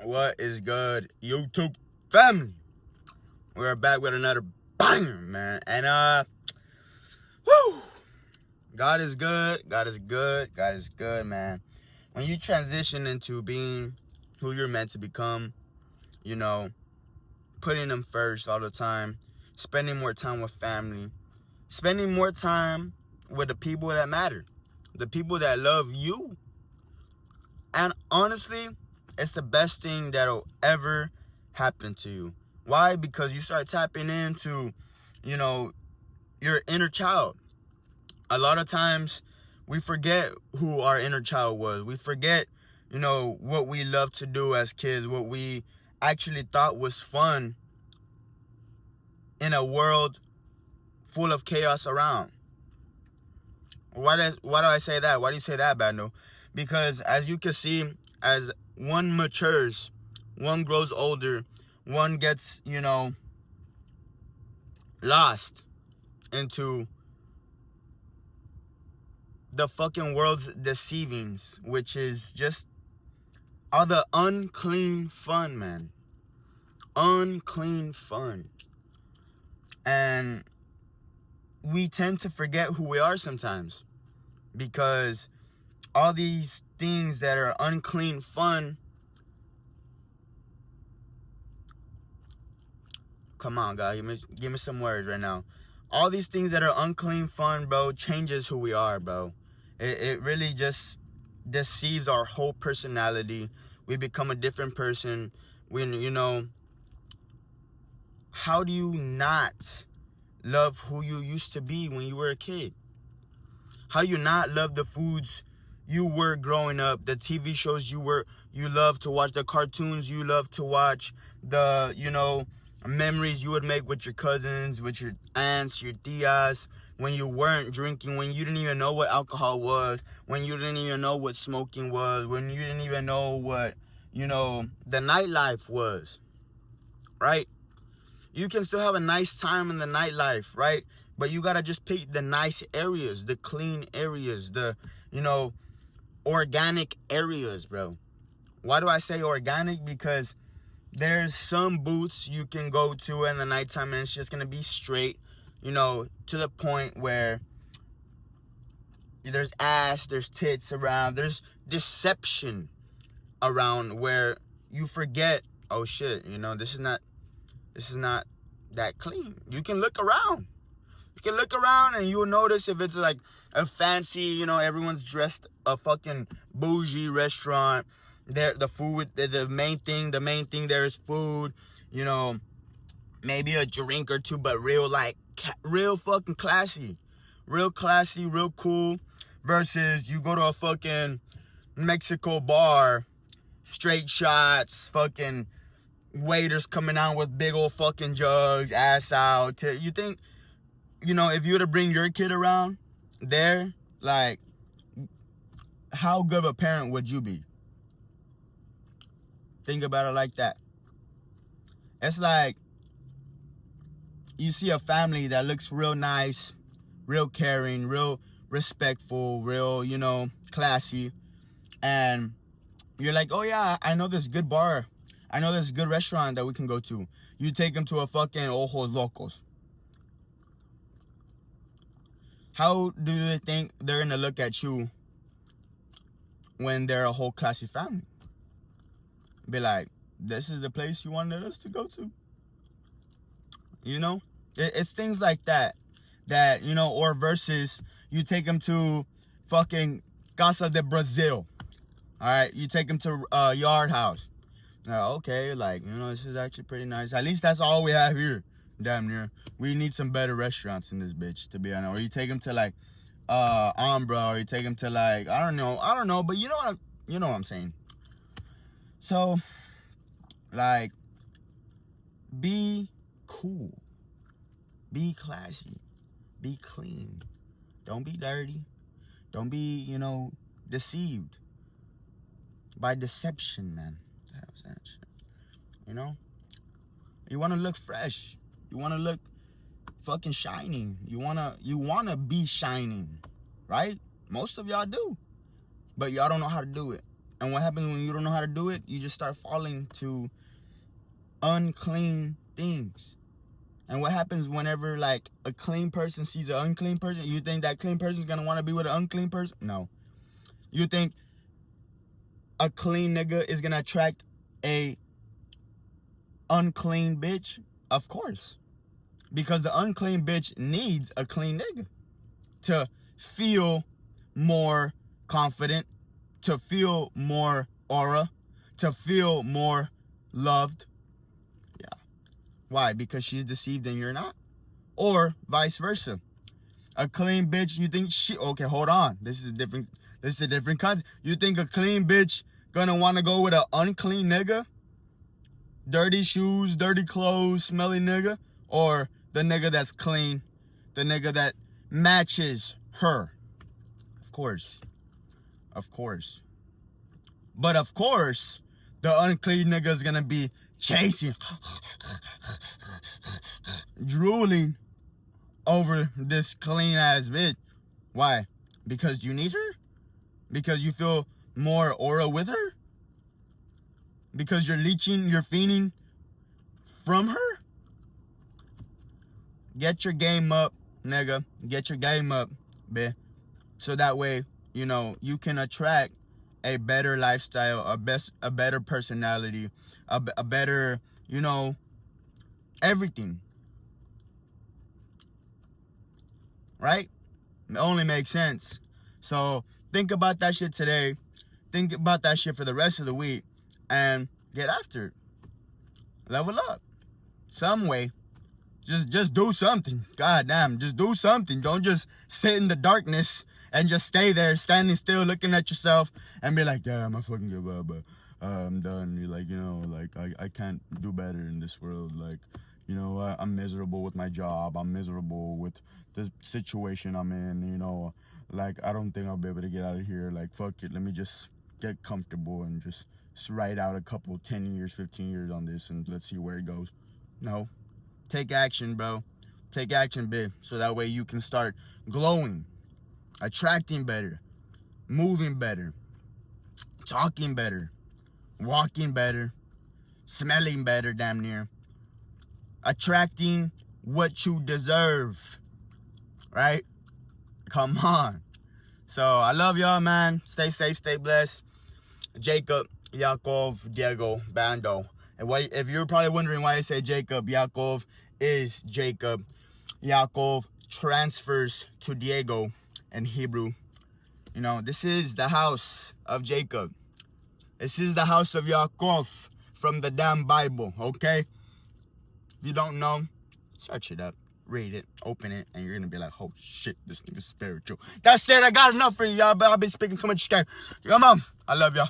What is good, YouTube family? We're back with another banger, man. And whoo, God is good. God is good. God is good, man. When you transition into being who you're meant to become, you know, putting them first all the time, spending more time with family, spending more time with the people that matter, the people that love you. And honestly, it's the best thing that'll ever happen to you. Why? Because you start tapping into, you know, your inner child. A lot of times we forget who our inner child was. We forget, what we loved to do as kids, what we actually thought was fun in a world full of chaos around. Why do I say that? Why do you say that, Bando? Because as you can see, as one matures, one grows older, one gets, lost into the fucking world's deceivings, which is just all the unclean fun, man. Unclean fun. And we tend to forget who we are sometimes because all these things that are unclean fun. Come on, God, give me some words right now. All these things that are unclean fun, bro, changes who we are, bro. It really just deceives our whole personality. We become a different person. How do you not love who you used to be when you were a kid? How do you not love the foods you were growing up, the TV shows you love to watch, the cartoons you love to watch, the, memories you would make with your cousins, with your aunts, your tias, when you weren't drinking, when you didn't even know what alcohol was, when you didn't even know what smoking was, when you didn't even know what, the nightlife was, right? You can still have a nice time in the nightlife, right? But you gotta just pick the nice areas, the clean areas, the, organic areas, bro. Why do I say organic? Because there's some booths you can go to in the nighttime and it's just gonna be straight, to the point where there's ass, there's tits around, there's deception around where you forget, oh shit, this is not that clean. You can look around. You can look around and you'll notice if it's like a fancy, everyone's dressed a fucking bougie restaurant. There, the food, the main thing there is food, maybe a drink or two, but real fucking classy, real cool. Versus you go to a fucking Mexico bar, straight shots, fucking waiters coming out with big old fucking jugs, ass out. You think, if you were to bring your kid around there, like, how good of a parent would you be? Think about it like that. It's like you see a family that looks real nice, real caring, real respectful, real, classy. And you're like, oh yeah, I know this good bar. I know this good restaurant that we can go to. You take them to a fucking Ojos Locos. How do they think they're gonna look at you when they're a whole classy family? Be like, this is the place you wanted us to go to? It's things like that, or versus you take them to fucking Casa de Brazil. All right, you take them to Yard House. Okay, this is actually pretty nice. At least that's all we have here. Damn near. We need some better restaurants in this bitch, to be honest. Or you take them to Ambra, or you take them to I don't know, but you know what I'm saying. So, be cool, be classy, be clean. Don't be dirty. Don't be, deceived by deception, man. You want to look fresh. You want to look fucking shining. You want to be shining, right? Most of y'all do, but y'all don't know how to do it. And what happens when you don't know how to do it? You just start falling to unclean things. And what happens whenever, like, a clean person sees an unclean person? You think that clean person is going to want to be with an unclean person? No. You think a clean nigga is going to attract a unclean bitch? Of course. Because the unclean bitch needs a clean nigga to feel more confident, to feel more aura, to feel more loved. Why? Because she's deceived and you're not? Or vice versa. A clean bitch, you think she... Okay, hold on. This is a different concept. You think a clean bitch gonna want to go with an unclean nigga? Dirty shoes, dirty clothes, smelly nigga? Or the nigga that's clean? The nigga that matches her? Of course. Of course. But of course, the unclean nigga is gonna be chasing, drooling over this clean ass bitch. Why? Because you need her? Because you feel more aura with her? Because you're leeching, you're fiending from her? Get your game up, nigga. Get your game up, bitch. So that way, you know, you can attract a better lifestyle, a better personality, a better, you know, everything. Right? It only makes sense. So think about that shit today. Think about that shit for the rest of the week. And get after it. Level up. Some way. Just do something. God damn, just do something. Don't just sit in the darkness and just stay there, standing still, looking at yourself, and be like, damn, I fucking give up, but I'm done. You're like, you know, like, I can't do better in this world. Like, you know, I'm miserable with my job. I'm miserable with the situation I'm in, you know. Like, I don't think I'll be able to get out of here. Like, fuck it. Let me just get comfortable and just write out a couple 10 years, 15 years on this, and let's see where it goes. No. Take action, bro. Take action, babe. So that way you can start glowing, attracting better, moving better, talking better, walking better, smelling better, damn near. Attracting what you deserve. Right? Come on. So I love y'all, man. Stay safe, stay blessed. Jacob, Yaakov, Diego, Bando. And if you're probably wondering why I say Jacob, Yaakov is Jacob. Yaakov transfers to Diego in Hebrew. You know, this is the house of Jacob. This is the house of Yaakov from the damn Bible, okay? If you don't know, search it up, read it, open it, and you're going to be like, oh shit, this nigga's spiritual. That's it, I got enough for you, y'all, but I've been speaking too much game. Come on, I love y'all.